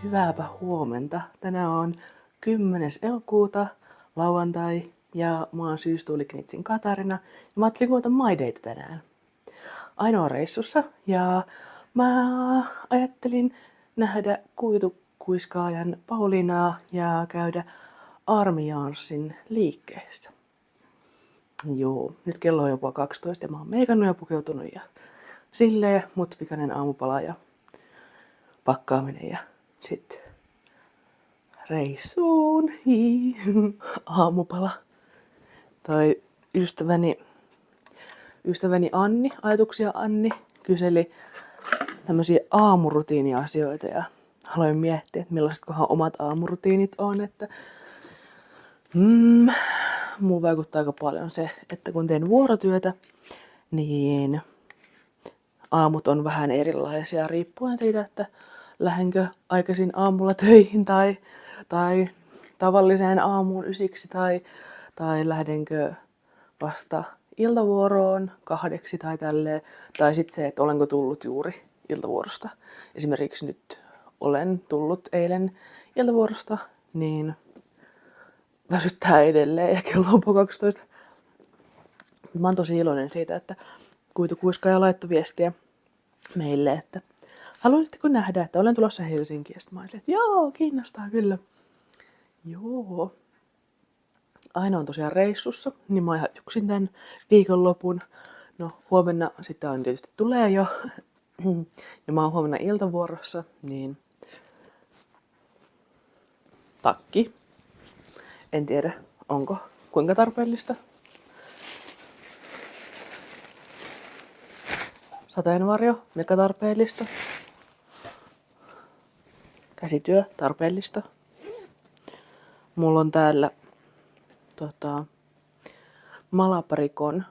Hyvääpä huomenta. Tänään on 10. elokuuta, lauantai, ja mä oon Syystuuliknitsin Katarina. Ja mä ajattelin kuvata My Dayta tänään. Ainoa reissussa, ja mä ajattelin nähdä kuitukuiskaajan Pauliinaa ja käydä Armiaansin liikkeessä. Joo, nyt kello on jopa 12 ja mä oon meikannut ja pukeutunut ja silleen mutpikainen aamupala ja pakkaaminen ja sitten reissuun. Aamupala. Tai ystäväni Anni, ajatuksia Anni, kyseli tämmöisiä aamurutiiniasioita ja aloin miettiä, että millaisetkohan omat aamurutiinit on. Että muun vaikuttaa aika paljon se, että kun teen vuorotyötä, niin aamut on vähän erilaisia riippuen siitä, että lähdenkö aikaisin aamulla töihin tai tavalliseen aamuun 9 tai lähdenkö vasta iltavuoroon 2 tai tälleen. Tai sitten se, että olenko tullut juuri iltavuorosta. Esimerkiksi nyt olen tullut eilen iltavuorosta, niin väsyttää edelleen ja kello on 12. Mä oon tosi iloinen siitä, että kuitukuiskaaja laittoi viestiä meille, että haluaisitteko nähdä, että olen tulossa Helsinkiin. Sitten mä olisin, että joo, kiinnostaa kyllä. Joo. Aina on tosiaan reissussa, niin mä ihan yksin tämän viikonlopun. No huomenna sitä on tietysti tulee jo. Ja mä oon huomenna iltavuorossa, niin takki. En tiedä, onko kuinka tarpeellista. Sateenvarjo, mega tarpeellista. Käsityö, tarpeellista. Mulla on täällä Malaparikon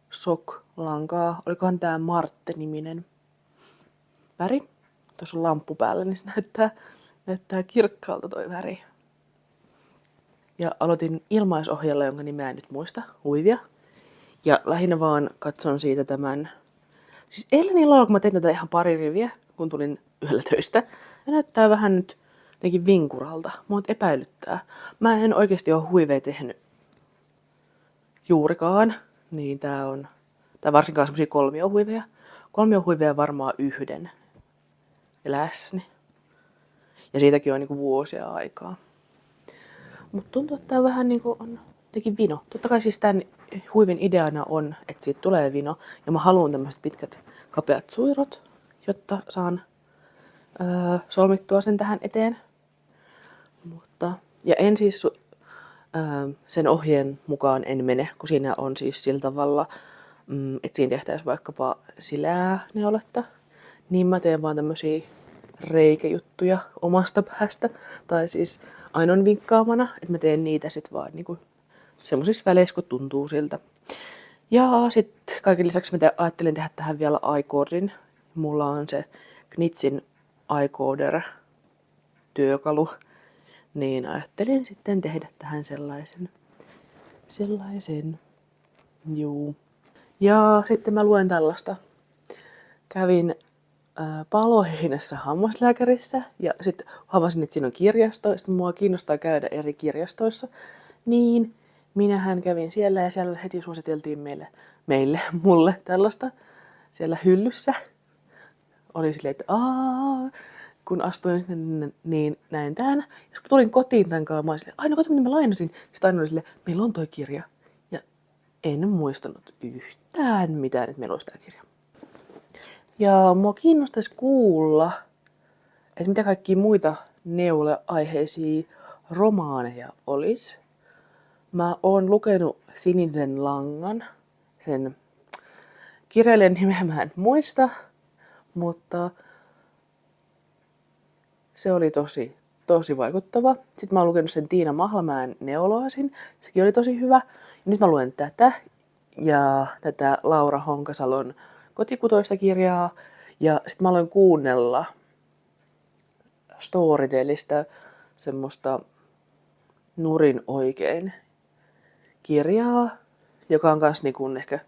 sok-lankaa. Olikohan tää Martte-niminen väri. Tuossa on lamppu päällä, niin se näyttää kirkkaalta toi väri. Ja aloitin ilmaisohjella, jonka nimeä en nyt muista, huivia. Ja lähinnä vaan katson siitä tämän. Siis eilen illalla, kun mä tein tätä ihan pari riviä, kun tulin yhdellä töistä, ja näyttää vähän nyt jotenkin vinkuralta. Mua epäilyttää. Mä en oikeasti ole huiveja tehnyt juurikaan. Niin tää on varsinkaan semmosia kolmiohuiveja. Kolmiohuiveja varmaan yhden eläessäni. Ja siitäkin on niinku vuosia aikaa. Mut tuntuu, että tää vähän niinku on jotenkin vino. Totta kai siis tän huivin ideana on, että siitä tulee vino. Ja mä haluan tämmöiset pitkät kapeat suirot, jotta saan solmittua sen tähän eteen. Ja en siis sen ohjeen mukaan en mene, kun siinä on siis sillä tavalla, että siinä tehtäisiin vaikkapa silää neuletta. Niin mä teen vaan tämmösiä reikäjuttuja omasta päästä. Tai siis ainoan vinkkaamana, että mä teen niitä sit vaan niinku semmosissa väleissä, kun tuntuu siltä. Ja sit kaiken lisäksi mä ajattelin tehdä tähän vielä iCordin. Mulla on se Knitsin iCoder työkalu. Niin ajattelin sitten tehdä tähän sellaisen. Juu. Ja sitten mä luen tällaista. Kävin Paloheinässä hammaslääkärissä ja sitten huomasin, että siinä on kirjasto. Sitten mua kiinnostaa käydä eri kirjastoissa. Niin minähän kävin siellä ja siellä heti suositeltiin mulle tällaista siellä hyllyssä. Oli silleen, että kun astuin sinne, niin näin tän. Ja kun tulin kotiin tämän kanssa, mä olin silleen, no kato, mitä mä lainasin. Sitten aina oli silleen, meillä on toi kirja. Ja en muistanut yhtään mitään, että meillä olisi tää kirja. Ja mua kiinnostaisi kuulla, että mitä kaikkia muita neula-aiheisia romaaneja olisi. Mä oon lukenut Sinisen langan. Sen kirjailijan nimeä mä en muista, mutta se oli tosi vaikuttava. Sitten mä oon lukenut sen Tiina Mahlamäen Neoloasin. Sekin oli tosi hyvä. Ja nyt mä luen tätä ja tätä Laura Honkasalon kotikutoista kirjaa. Ja sitten mä aloin kuunnella Storytelistä semmoista Nurin oikein kirjaa, joka on kans niinku ehkä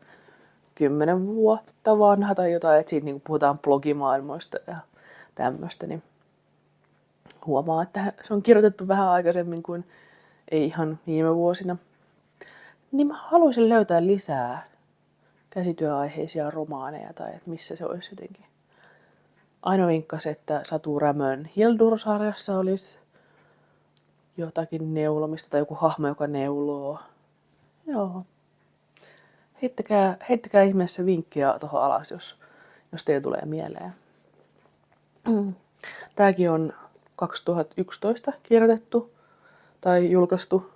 10 vuotta vanha tai jotain, että siitä niinku puhutaan blogimaailmoista ja tämmöstä. Niin huomaa, että se on kirjoitettu vähän aikaisemmin kuin ei ihan viime vuosina. Niin mä haluaisin löytää lisää käsityöaiheisia romaaneja tai että missä se olisi jotenkin. Aino vinkkasi, että Satu Rämön Hildur-sarjassa olisi jotakin neulomista tai joku hahmo, joka neuloo. Joo. Heittäkää ihmeessä vinkkiä tuohon alas, jos teille tulee mieleen. Tääkin on 2011 kirjoitettu tai julkaistu.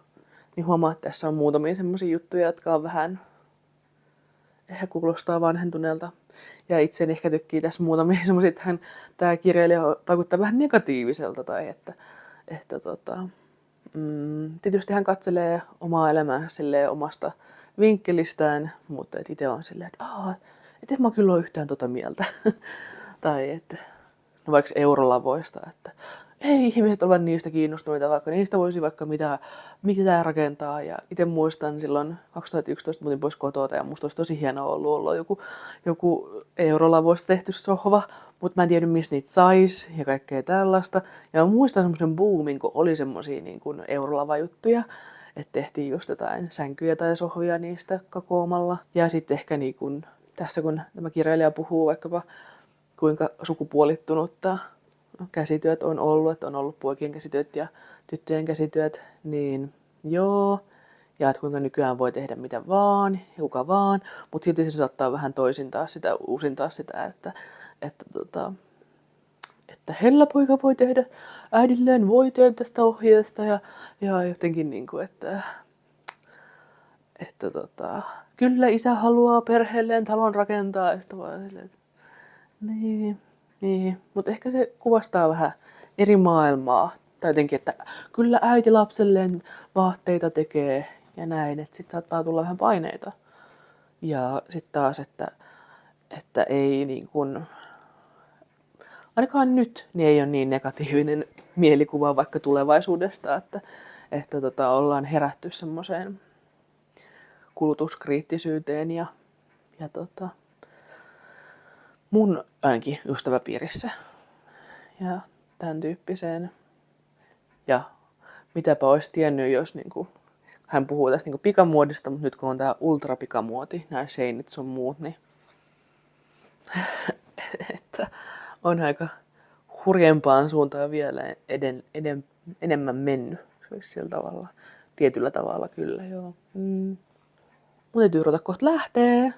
Niin huomaa, että tässä on muutamia semmosia juttuja, jotka on vähän ehkä kuulostaa vanhentuneelta. Ja itse ehkä tykkii tässä muutamia semmosia, että tämä kirjailija vaikuttaa vähän negatiiviselta tai että tietysti hän katselee omaa elämäänsä silleen omasta vinkkelistään, mutta itse on silleen, että en mä kyllä ole yhtään tota mieltä. Tai että no vaikka eurolavoista, että ei ihmiset ole niistä kiinnostuneita, vaikka niistä voisi vaikka mitä rakentaa. Ja itse muistan silloin 2011 muutin pois kotoa ja musta olisi tosi hienoa ollut olla joku eurolavoista tehty sohva, mutta mä en tiedä mistä niitä sais ja kaikkea tällaista. Ja mä muistan semmoisen boomin, kun oli semmosia niin kuin eurolavajuttuja, että tehtiin just jotain sänkyjä tai sohvia niistä kakoamalla. Ja sitten ehkä niin kuin, tässä kun tämä kirjailija puhuu vaikkapa kuinka sukupuolittunutta käsityöt on ollut, että on ollut poikien käsityöt ja tyttöjen käsityöt, niin joo. Ja että kuinka nykyään voi tehdä mitä vaan ja kuka vaan, mutta silti se saattaa vähän uusintaa sitä, että hellä poika voi tehdä äidilleen voiteen tästä ohjeesta ja jotenkin niin kuin, että kyllä isä haluaa perheelleen talon rakentaa ja sitten vaan silleen, niin, mutta ehkä se kuvastaa vähän eri maailmaa. Tai jotenkin, että kyllä äiti lapselleen vaatteita tekee ja näin, että sitten saattaa tulla vähän paineita. Ja sitten taas, että ei niin kuin, ainakaan nyt niin ei ole niin negatiivinen mielikuva vaikka tulevaisuudesta, että ollaan herätty semmoiseen kulutuskriittisyyteen ja mun ainakin ystäväpiirissä ja tämän tyyppiseen. Ja mitäpä olisi tiennyt, jos niinku, hän puhuu tästä niinku pikamuodista, mutta nyt kun on tää ultrapikamuoti, nämä seinit sun muut, niin että on aika hurjempaan suuntaan vielä enemmän mennyt. Se olisi sillä tavalla, tietyllä tavalla kyllä, joo. Mun täytyy ruveta kohta lähtee.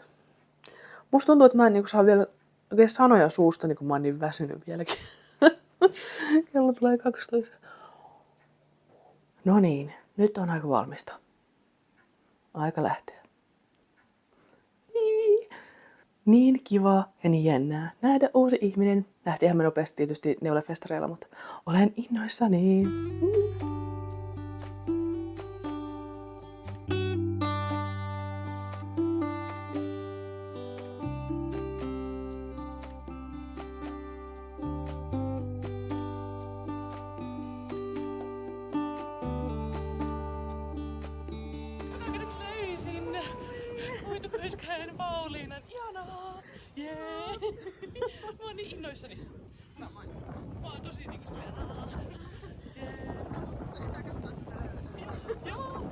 Musta tuntuu, että mä en niinku saa vielä oikein sanoja suusta, niin kun mä oon niin väsynyt vieläkin. Kello tulee 12. No niin, nyt on aika valmista. Aika lähteä. Niin kiva ja niin jännää nähdä uusi ihminen. Lähtihän me nopeasti tietysti neulefestareilla, mutta olen innoissani. Myöskään Pauliinan, ihanaa! Jee! Mä oon niin innoissani. Samoin. Mä oon tosi niinku silleen Jee! Joo!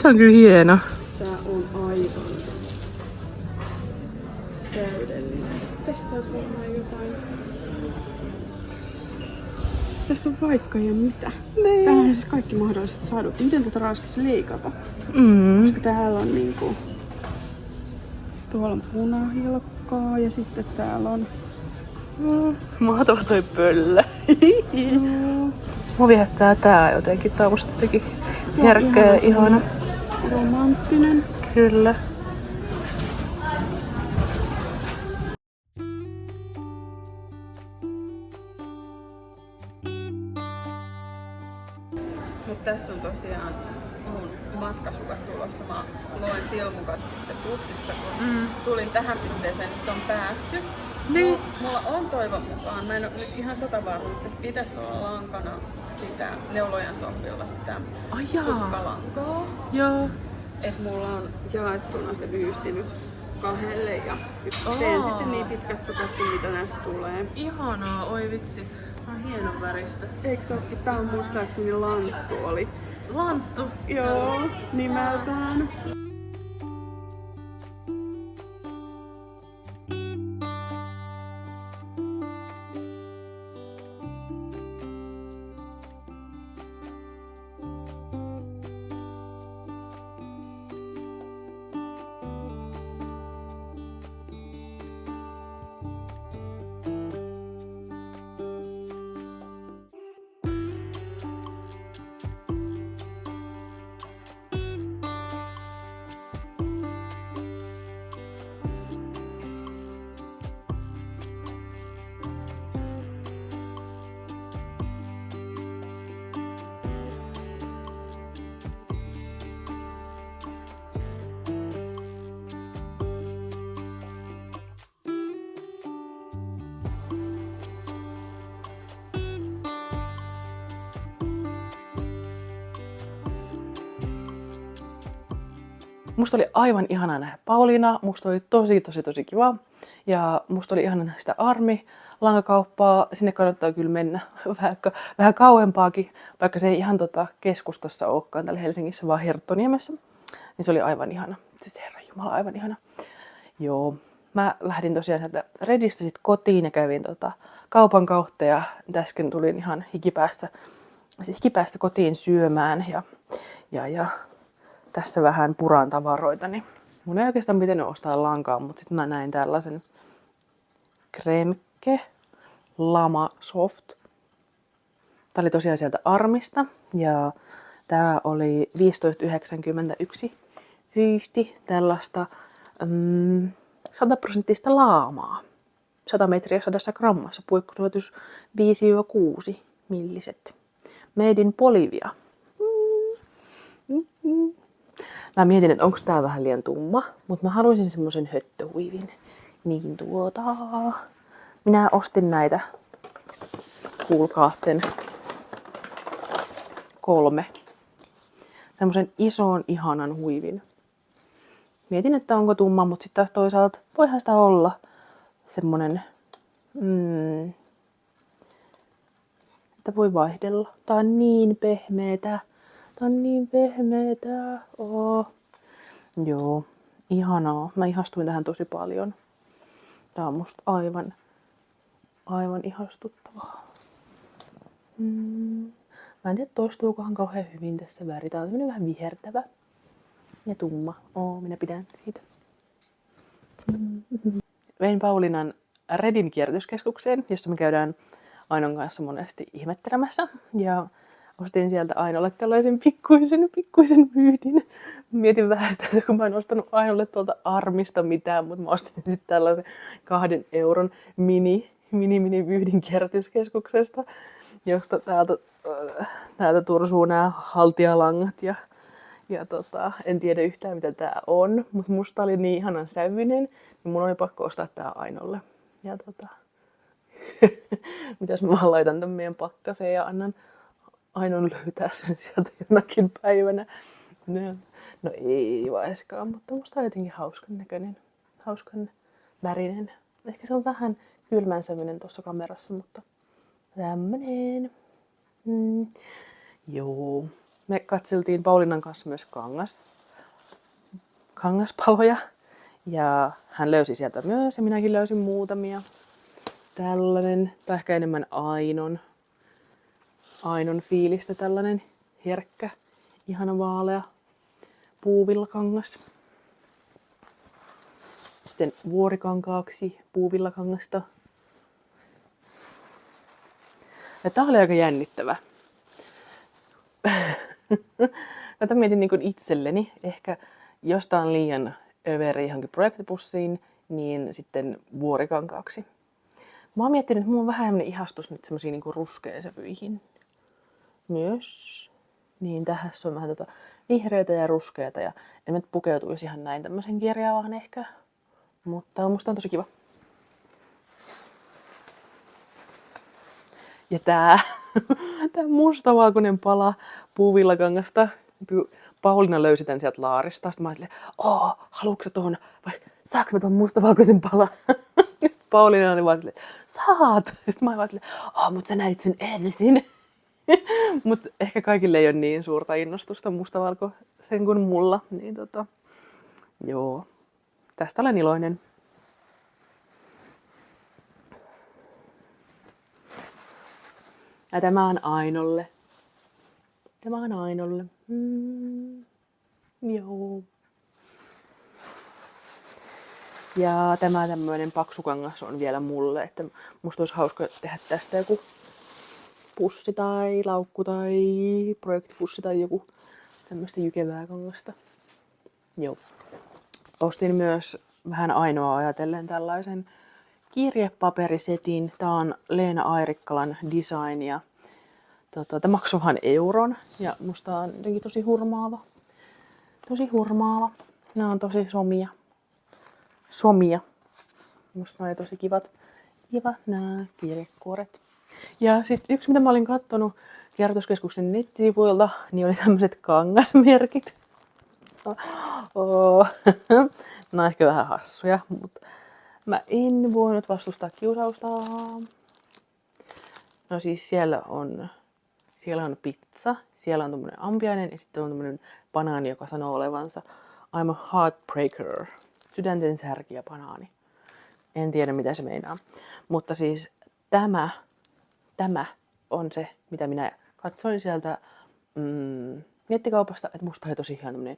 Se on kyllä hieno. Tää on aivan täydellinen. Tästä olisi varmaan jotain. Tässä on vaikka ja mitä. Niin. Täällä on siis kaikki mahdolliset sadut. Miten tätä raaskisi leikata? Koska täällä on niinku... Tuolla on punahilkkaa ja sitten täällä on... Mahtava toi pöllä. Mua viehättää tää jotenkin. Tää on musta jotenkin järkkä ja ihana. Romanttinen. Kyllä. Mut tässä on tosiaan mun matkasukat tulossa. Mä loin silmukat sitten bussissa, kun tulin tähän pisteeseen, nyt on päässyt. Niin. Mulla on toivon mukaan, mä en oo nyt ihan 100 varma, mutta tässä pitäisi olla lankana sitä neulojan sohvilla sitä sukkalankaa. Joo. Et mulla on jaettuna se vyyhti nyt kahdelle ja teen sitten niin pitkät sukat kuin mitä näistä tulee. Ihanaa, oi vitsi. On hienon väristä. Eikö se ookin? Tää on muistaakseni lanttu oli. Lanttu. Joo, nimeltään. Musta oli aivan ihana nähdä Pauliina, musta oli tosi kiva. Ja musta oli ihana nähdä sitä ARMI-lankakauppaa. Sinne kannattaa kyllä mennä vähän kauempaakin, vaikka se ei ihan keskustassa olekaan täällä Helsingissä, vaan Herttoniemessä. Niin se oli aivan ihana. Siis herranjumala, aivan ihana. Joo. Mä lähdin tosiaan sieltä Redistä sit kotiin ja kävin kaupan kautta ja äsken tulin ihan hikipäästä kotiin syömään ja tässä vähän puran tavaroita, niin mun ei oikeastaan pitänyt ostaa lankaa, mutta sitten mä näin tällaisen Kremke Lama Soft. Tää oli tosiaan sieltä Armista ja tää oli 15,91 vyyhti tällaista 100% laamaa. 100 metriä 100 grammassa, puikkosuotus 5-6 milliset. Made in Bolivia. Mä mietin, että onko tää vähän liian tumma, mutta mä haluaisin semmosen höttöhuivin. Niin minä ostin näitä, kuulkaatten 3. Semmosen ison ihanan huivin. Mietin, että onko tumma, mutta sitten taas toisaalta voihan sitä olla semmonen, että voi vaihdella. Tää on niin pehmeetä. Joo, ihanaa. Mä ihastuin tähän tosi paljon. Tää on musta aivan ihastuttavaa. Mä en tiedä, toistuukohan kauhean hyvin tässä väri. Tää on tämmönen vähän vihertävä ja tumma. Minä pidän siitä. Vein Paulinan Redin kierrätyskeskukseen, jossa me käydään Ainon kanssa monesti ihmettelemässä. Ja ostin sieltä Ainolle tällaisen pikkuisen vyyhdin. Mietin vähän sitä, että kun mä en ostanut Ainolle tuolta Armista mitään, mutta mä ostin sitten tällaisen 2 euron mini vyyhdin kierrätyskeskuksesta, josta täältä tursuu nämä haltijalangat ja en tiedä yhtään mitä tää on, mutta musta oli niin ihanan sävyinen, niin mun oli pakko ostaa tää Ainolle. Ja mitäs mä vaan laitan tän meidän pakkaseen ja annan Ainon löytää sen sieltä jonakin päivänä. No ei vaiskaan, mutta musta on jotenkin hauskan näköinen, hauskan värinen. Ehkä se on vähän kylmän sävyinen tuossa kamerassa, mutta tämmönen. Joo. Me katseltiin Paulinan kanssa myös kangaspaloja. Ja hän löysi sieltä myös ja minäkin löysin muutamia. Tällainen, tai ehkä enemmän ainon fiilistä tällainen herkkä, ihana vaalea puuvillakangas. Sitten vuorikankaaksi puuvillakangasta. Ja tää oli aika jännittävä. Tätä mietin niin kuin itselleni. Ehkä jos tää on liian överi johonkin projektipussiin, niin sitten vuorikankaaksi. Mä oon miettinyt, että mulla on vähän ihastus nyt semmosia niinku ruskeasävyihin myös. Niin tässä on vähän vihreitä ja ruskeita ja en nyt pukeutuisi ihan näin tämmöisen kirjavaan ehkä. Mutta musta on tosi kiva. Ja tää mustavalkoinen pala puuvillakangasta. Pauliina löysi tän sieltä laarista. Sitten mä ajattelin, haluatko sä tuohon, vai saanko mä tuon mustavalkoisen palan? Pauliina oli vaan silleen, saat! Sitten mä ajattelin, mutta sä näit sen ensin. Mutta ehkä kaikille ei ole niin suurta innostusta mustavalkoisen kuin mulla. Niin joo, tästä olen iloinen. Ja tämä on Ainolle. Joo. Ja tämä tämmöinen paksukangas on vielä mulle, että musta olisi hauska tehdä tästä joku pussi tai laukku tai projektipussi tai joku tämmöistä jykevää kangasta. Joo. Ostin myös vähän Ainoa ajatellen tällaisen kirjepaperisetin. Tää on Leena Airikkalan design ja tämä maksoi vain euron ja musta on jotenkin tosi hurmaava. Nämä on tosi somia. Musta on tosi kivat nämä kirjekuoret. Ja sitten yksi mitä mä olin kattonut Kierrätyskeskuksen nettisivuilta, niin oli tämmöiset kangasmerkit. Nämä on ehkä vähän hassuja, mutta mä en voinut vastustaa kiusausta. No siis siellä on pizza, siellä on tommonen ampiainen ja sitten on tommonen banaani, joka sanoo olevansa I'm a heartbreaker. Sydänten särkiä banaani. En tiedä mitä se meinaa. Mutta siis tämä on se, mitä minä katsoin sieltä nettikaupasta, että musta oli tosi ihan tämmönen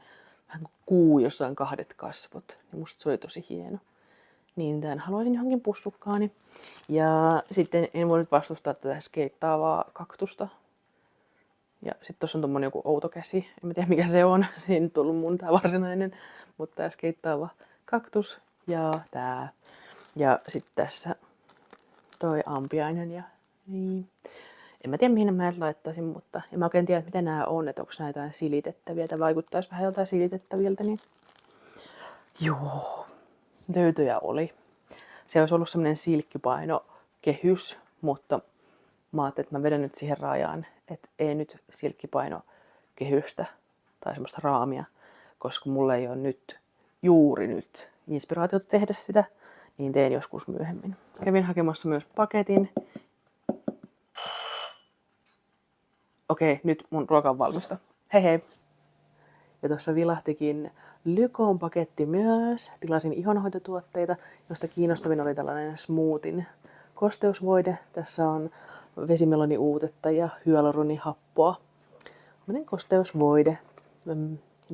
vähän kuin kuu, jossa on 2 kasvot. Ja musta se oli tosi hieno. Niin tämän haluaisin johonkin pussukkaani. Ja sitten en voinut vastustaa tätä skeittaavaa kaktusta. Ja sitten tuossa on tommonen joku outo käsi. En tiedä mikä se on. Se ei nyt ollut mun tää varsinainen. Mutta tää skeittaava kaktus ja tää. Ja sitten tässä toi ampiainen ja niin. En mä tiedä mihin mä laittaisin, mutta en mä oikein tiedä mitä nää on, että onko nää jotain silitettäviä. Tää vaikuttaisi vähän joltain silitettäviltä, niin joo, löytöjä oli. Se olisi ollut semmonen silkkipainokehys, mutta mä ajattelin, että mä vedän nyt siihen rajaan, että ei nyt silkkipainokehystä tai semmoista raamia, koska mulla ei ole juuri nyt inspiraatiota tehdä sitä, niin teen joskus myöhemmin. Kävin hakemassa myös paketin. Okei, nyt mun ruoka on valmista. Hei hei! Ja tuossa vilahtikin Lykon paketti myös. Tilasin ihonhoitotuotteita, josta kiinnostavin oli tällainen smoothin kosteusvoide. Tässä on vesimeloniuutetta ja hyaluronihappoa. Tällainen kosteusvoide.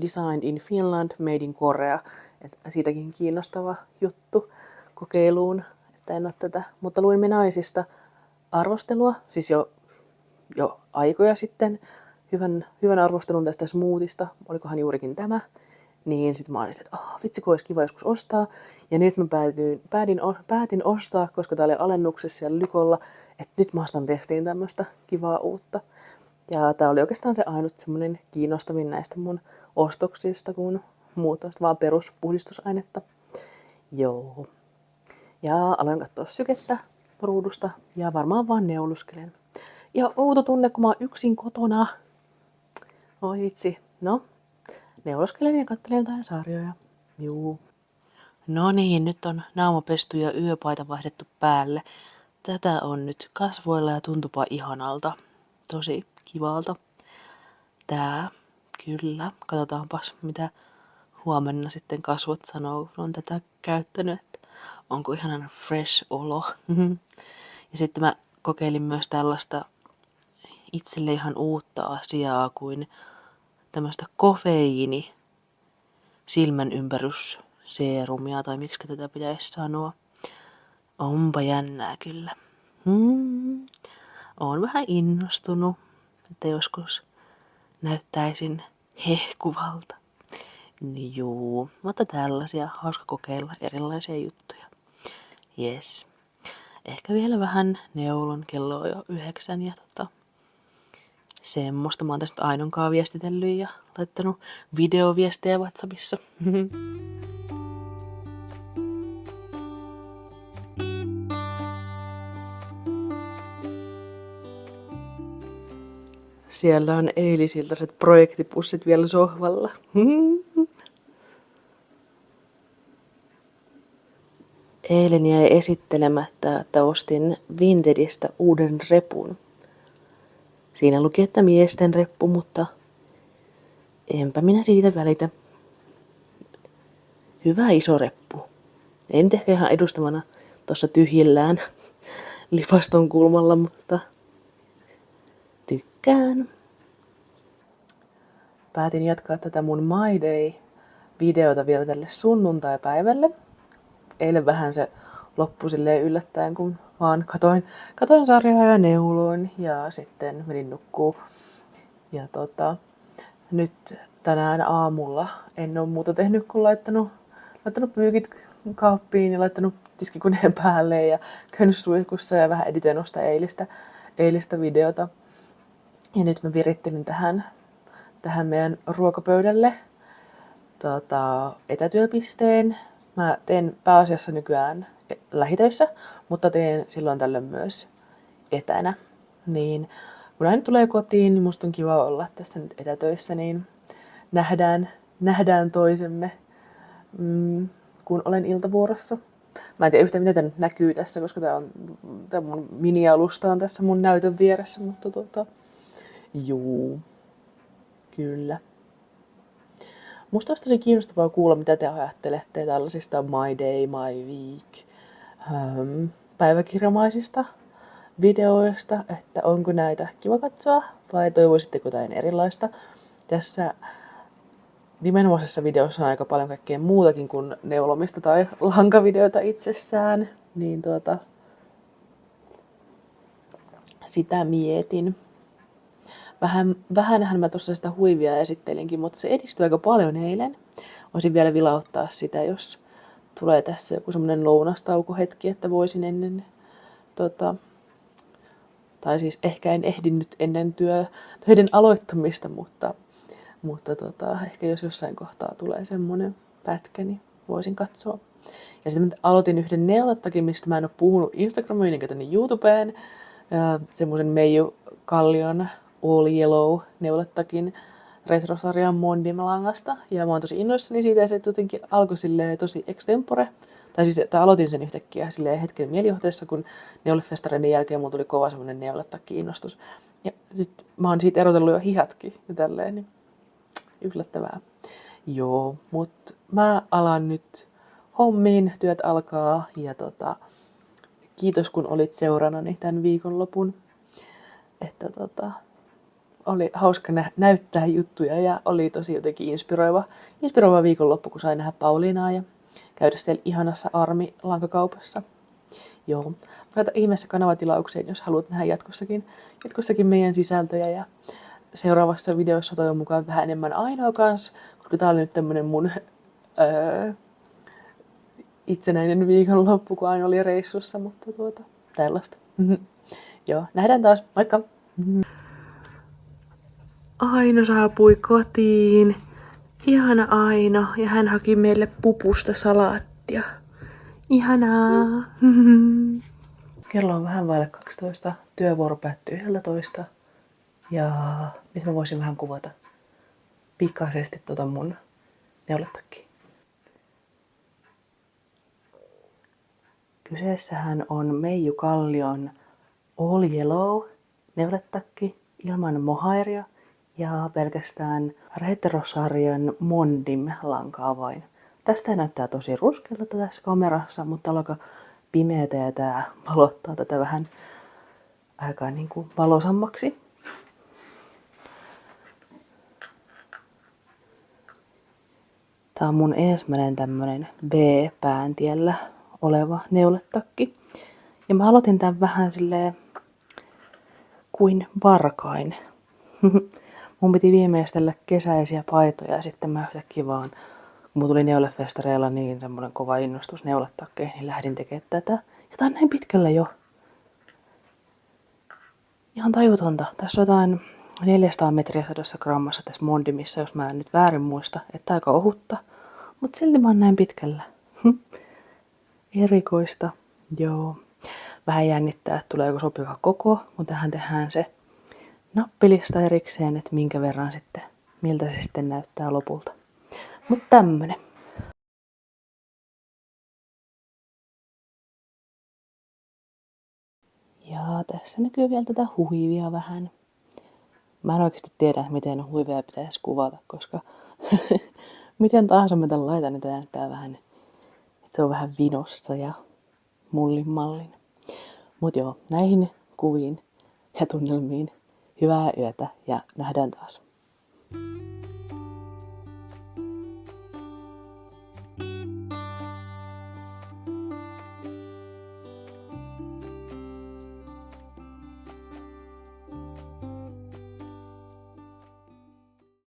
Designed in Finland, made in Korea. Et siitäkin kiinnostava juttu kokeiluun, että en ole tätä. Mutta luin me naisista arvostelua, siis jo aikoja sitten, hyvän arvostelun tästä smoothista, olikohan juurikin tämä. Niin sitten mä olin, että vitsi kun olisi kiva joskus ostaa. Ja nyt mä päätin ostaa, koska tää oli alennuksessa siellä Lykolla, että nyt mä ostan testiin tämmöistä kivaa uutta. Ja tää oli oikeastaan se ainut semmonen kiinnostavin näistä mun ostoksista, kun muut on vaan peruspuhdistusainetta. Joo. Ja aloin katsoa sykettä ruudusta ja varmaan vaan neuluskelen. Ja outo tunne, kun mä oon yksin kotona. Oi vitsi. No, neuluskelen ja katselen jotain sarjoja. Juu. No niin, nyt on naama pesty ja yöpaita vaihdettu päälle. Tätä on nyt kasvoilla ja tuntupa ihanalta. Tosi kivalta. Tää, kyllä. Katsotaanpas mitä huomenna sitten kasvot sanoo, kun on tätä käyttänyt, että onko ihanan fresh olo. Ja sitten mä kokeilin myös tällaista itselle ihan uutta asiaa kuin tämmöistä kofeiini silmän ympärysseerumia, tai miksi tätä pitäisi sanoa. Onpa jännää kyllä. Oon vähän innostunut, että joskus näyttäisin hehkuvalta. Niin juu, mutta tällaisia hauska kokeilla erilaisia juttuja. Yes. Ehkä vielä vähän neulon, kello on jo 9 ja semmoista. Mä oon tässä nyt Ainonkaan viestitellyt ja laittanut videoviestejä WhatsAppissa. Siellä on eilisiltaiset projektipussit vielä sohvalla. Eilen jäi esittelemättä, että ostin Vintedistä uuden repun. Siinä luki, että miesten reppu, mutta enpä minä siitä välitä. Hyvä iso reppu. Ei nyt ehkä ihan edustavana tuossa tyhjillään lipaston kulmalla, mutta tykkään. Päätin jatkaa tätä mun My Day-videota vielä tälle sunnuntaipäivälle. Eilen vähän se loppui silleen yllättäen, kun vaan katoin sarjaa ja neuloin ja sitten menin nukkuu. Ja nyt tänään aamulla en ole muuta tehnyt kuin laittanut pyykit kaappiin ja laittanut tiskikoneen päälle ja käynyt suihkussa ja vähän editoinut sitä eilistä videota. Ja nyt mä virittelin tähän meidän ruokapöydälle etätyöpisteen. Mä teen pääasiassa nykyään lähitöissä, mutta teen silloin tällöin myös etänä. Niin kun aina tulee kotiin, niin musta on kiva olla tässä nyt etätöissä, niin nähdään toisemme, kun olen iltavuorossa. Mä en tiedä yhtään, mitä tää nyt näkyy tässä, koska tää mun mini-alusta on tässä mun näytön vieressä, mutta juu, kyllä. Musta olisi tosi kiinnostavaa kuulla, mitä te ajattelette tällaisista My Day, My Week päiväkirjamaisista videoista, että onko näitä kiva katsoa vai toivoisitteko jotain erilaista. Tässä nimenomaisessa videossa on aika paljon kaikkea muutakin kuin neulomista tai lankavideoita itsessään, niin sitä mietin. Vähänhän mä tuossa sitä huivia esittelinkin, mutta se edistyi aika paljon eilen. Voisin vielä vilauttaa sitä, jos tulee tässä joku semmonen lounastaukohetki, että voisin ennen tai siis ehkä en ehdi nyt ennen töiden aloittamista, mutta ehkä jos jossain kohtaa tulee semmonen pätkä, niin voisin katsoa. Ja sitten aloitin yhden neulettakin, mistä mä en ole puhunut Instagramiin enkä tänne YouTubeen. Semmoisen Meiju Kallion All Yellow neulettakin retrosarjan Mondim-langasta. Ja mä oon tosi innoissani siitä ja se jotenkin alkoi silleen tosi extempore. Tai siis, että aloitin sen yhtäkkiä silleen hetken mielijohteessa, kun neulefestareiden jälkeen mulla tuli kova semmonen neulettakki-innostus. Ja sit mä oon siitä erotellut jo hihatkin ja tälleen, niin yllättävää. Joo, mut mä alan nyt hommiin, työt alkaa ja kiitos kun olit seuranani tämän viikonlopun. Että oli hauska näyttää juttuja ja oli tosi jotenkin inspiroiva viikonloppu, kun sain nähdä Pauliinaa ja käydä siellä ihanassa Armi-lankakaupassa. Joo, laita ihmeessä kanavatilaukseen, jos haluat nähdä jatkossakin meidän sisältöjä. Ja seuraavassa videossa toivon mukaan vähän enemmän Ainoa kanssa, koska tää oli nyt tämmönen mun itsenäinen viikonloppu, kun Aino oli reissussa, mutta tällaista. Joo, nähdään taas, moikka! Aino saapui kotiin. Ihana Aino, ja hän haki meille pupusta salaattia. Ihanaa! Kello on vähän vaille 12. Työvuoro päättyy 11. Ja nyt mä voisin vähän kuvata pikaisesti mun neuletakkiin. Kyseessähän on Meiju Kallion All Yellow neuletakki ilman mohairia ja pelkästään Retrosarjan Mondim-lankaa vain. Tästä näyttää tosi ruskealta tässä kamerassa, mutta alkaa pimeätä ja tää valottaa tätä vähän aika niin kuin valosammaksi. Tää on mun ensimmäinen tämmönen B-pääntiellä oleva neuletakki. Ja mä aloitin tän vähän silleen kuin varkain. Mun piti viimeistellä kesäisiä paitoja ja sitten mä yhtäkkiä vaan, kun mun tuli neulefestareilla niin semmonen kova innostus neuletakkeihin, niin lähdin tekemään tätä. Ja tää on näin pitkällä jo. Ihan tajutonta. Tässä on jotain 400 metriä 100 grammassa tässä Mondimissa, jos mä en nyt väärin muista, että aika ohutta. Mut silti mä oon näin pitkällä. Erikoista. Joo. Vähän jännittää, että tuleeko sopiva koko, mutta tähän tehdään se nappilista erikseen, että minkä verran sitten, miltä se sitten näyttää lopulta. Mutta tämmönen. Ja tässä näkyy vielä tätä huivia vähän. Mä en oikeasti tiedä, miten huiveja pitäisi kuvata, koska miten tahansa mä tän laitan, niin tää näyttää vähän, että se on vähän vinossa ja mullin mallin. Mut joo, näihin kuviin ja tunnelmiin hyvää yötä ja nähdään taas.